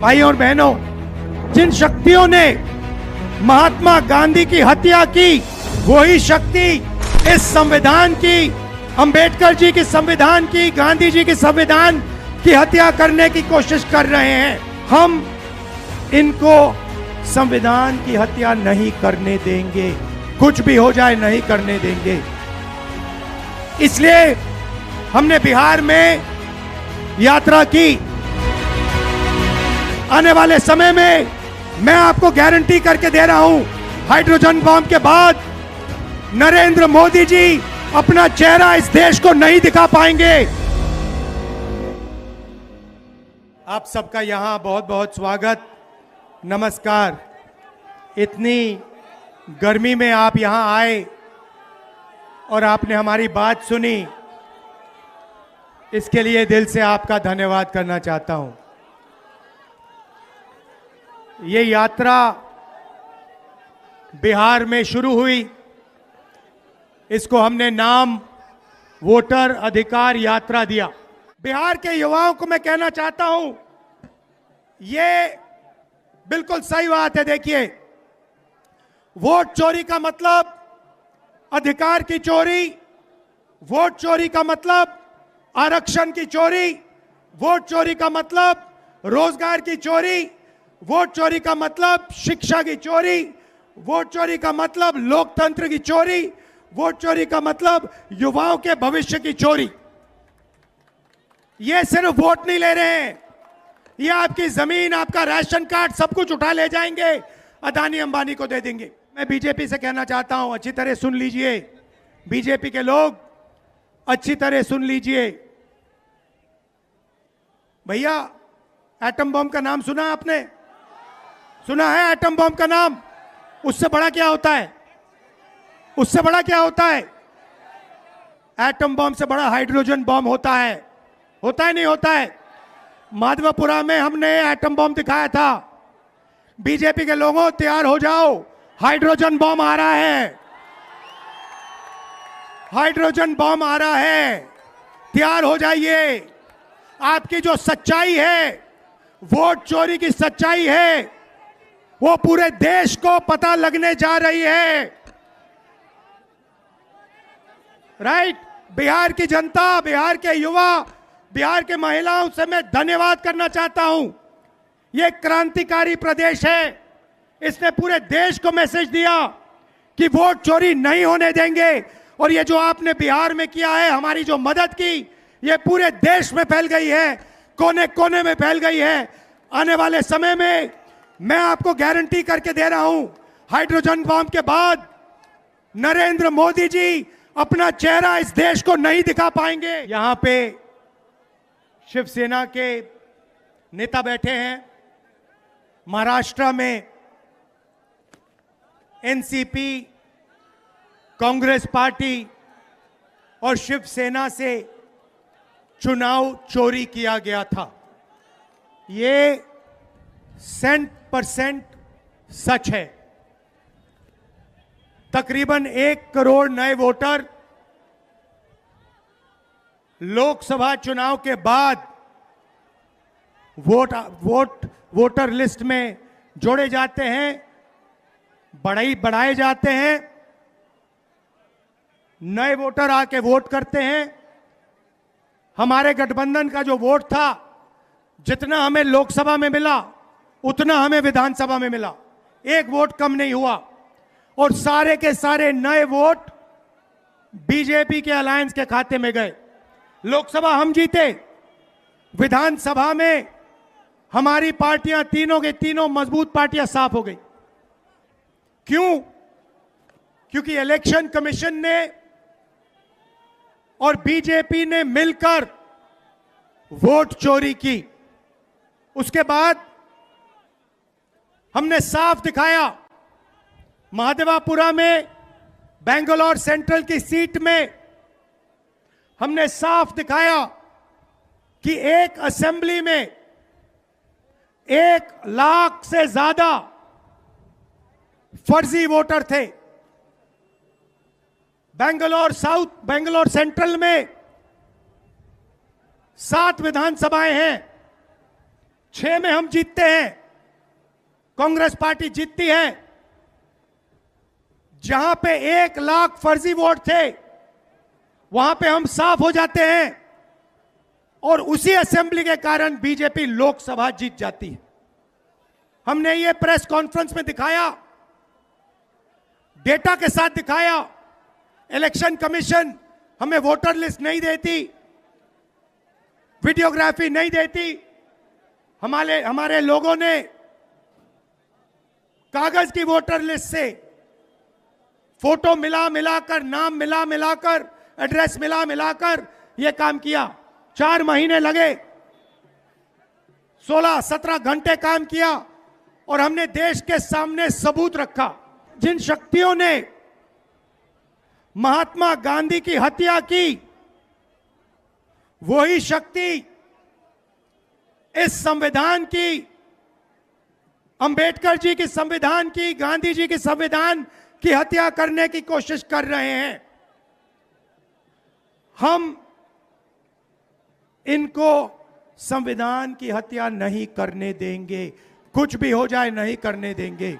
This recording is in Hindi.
भाई और बहनों, जिन शक्तियों ने महात्मा गांधी की हत्या की, वही शक्ति इस संविधान की, अंबेडकर जी की संविधान की, गांधी जी की संविधान की हत्या करने की कोशिश कर रहे हैं। हम इनको संविधान की हत्या नहीं करने देंगे, कुछ भी हो जाए नहीं करने देंगे। इसलिए हमने बिहार में यात्रा की। आने वाले समय में मैं आपको गारंटी करके दे रहा हूं, हाइड्रोजन बम के बाद नरेंद्र मोदी जी अपना चेहरा इस देश को नहीं दिखा पाएंगे। आप सबका यहां बहुत बहुत स्वागत, नमस्कार। इतनी गर्मी में आप यहां आए और आपने हमारी बात सुनी, इसके लिए दिल से आपका धन्यवाद करना चाहता हूं। ये यात्रा बिहार में शुरू हुई, इसको हमने नाम वोटर अधिकार यात्रा दिया। बिहार के युवाओं को मैं कहना चाहता हूं, ये बिल्कुल सही बात है। देखिए, वोट चोरी का मतलब अधिकार की चोरी, वोट चोरी का मतलब आरक्षण की चोरी, वोट चोरी का मतलब रोजगार की चोरी, वोट चोरी का मतलब शिक्षा की चोरी, वोट चोरी का मतलब लोकतंत्र की चोरी, वोट चोरी का मतलब युवाओं के भविष्य की चोरी। ये सिर्फ वोट नहीं ले रहे हैं, ये आपकी जमीन, आपका राशन कार्ड, सब कुछ उठा ले जाएंगे, अदानी अंबानी को दे देंगे। मैं बीजेपी से कहना चाहता हूं, अच्छी तरह सुन लीजिए, बीजेपी के लोग अच्छी तरह सुन लीजिए। भैया, एटम बम का नाम सुना आपने? सुना है एटम बम का नाम? उससे बड़ा क्या होता है? उससे बड़ा क्या होता है? एटम बम से बड़ा हाइड्रोजन बम होता है। होता है नहीं होता है? माधवपुरा में हमने एटम बम दिखाया था। बीजेपी के लोगों, तैयार हो जाओ, हाइड्रोजन बम आ रहा है, हाइड्रोजन बम आ रहा है, तैयार हो जाइए। आपकी जो सच्चाई है, वोट चोरी की सच्चाई है, वो पूरे देश को पता लगने जा रही है। राइट? बिहार की जनता, बिहार के युवा, बिहार के महिलाओं से मैं धन्यवाद करना चाहता हूं। ये क्रांतिकारी प्रदेश है, इसने पूरे देश को मैसेज दिया कि वोट चोरी नहीं होने देंगे। और ये जो आपने बिहार में किया है, हमारी जो मदद की, ये पूरे देश में फैल गई है, कोने कोने में फैल गई है। आने वाले समय में मैं आपको गारंटी करके दे रहा हूं, हाइड्रोजन बम के बाद नरेंद्र मोदी जी अपना चेहरा इस देश को नहीं दिखा पाएंगे। यहां पे शिवसेना के नेता बैठे हैं। महाराष्ट्र में एनसीपी, कांग्रेस पार्टी और शिवसेना से चुनाव चोरी किया गया था। ये 100% सच है। तकरीबन 1 करोड़ नए वोटर लोकसभा चुनाव के बाद वोटर लिस्ट में जोड़े जाते हैं, बढ़ाए जाते हैं। नए वोटर आके वोट करते हैं। हमारे गठबंधन का जो वोट था, जितना हमें लोकसभा में मिला उतना हमें विधानसभा में मिला, 1 वोट कम नहीं हुआ। और सारे के सारे नए वोट बीजेपी के अलायंस के खाते में गए। लोकसभा हम जीते, विधानसभा में हमारी पार्टियां, तीनों के तीनों मजबूत पार्टियां साफ हो गई। क्यों? क्योंकि इलेक्शन कमीशन ने और बीजेपी ने मिलकर वोट चोरी की। उसके बाद हमने साफ दिखाया, महादेवापुरा में, बेंगलोर सेंट्रल की सीट में हमने साफ दिखाया कि एक असेंबली में 1 लाख से ज्यादा फर्जी वोटर थे। बेंगलोर सेंट्रल में 7 विधानसभाएं हैं, 6 में हम जीतते हैं, कांग्रेस पार्टी जीतती है। जहां पे 1 लाख फर्जी वोट थे वहां पे हम साफ हो जाते हैं और उसी असेंबली के कारण बीजेपी लोकसभा जीत जाती है। हमने ये प्रेस कॉन्फ्रेंस में दिखाया, डेटा के साथ दिखाया। इलेक्शन कमीशन हमें वोटर लिस्ट नहीं देती, वीडियोग्राफी नहीं देती। हमारे लोगों ने कागज की वोटर लिस्ट से फोटो मिलाकर, नाम मिलाकर, एड्रेस मिलाकर यह काम किया। 4 महीने लगे, 16-17 घंटे काम किया और हमने देश के सामने सबूत रखा। जिन शक्तियों ने महात्मा गांधी की हत्या की, वही शक्ति इस संविधान की, अंबेडकर जी की संविधान की, गांधी जी की संविधान की हत्या करने की कोशिश कर रहे हैं। हम इनको संविधान की हत्या नहीं करने देंगे, कुछ भी हो जाए नहीं करने देंगे।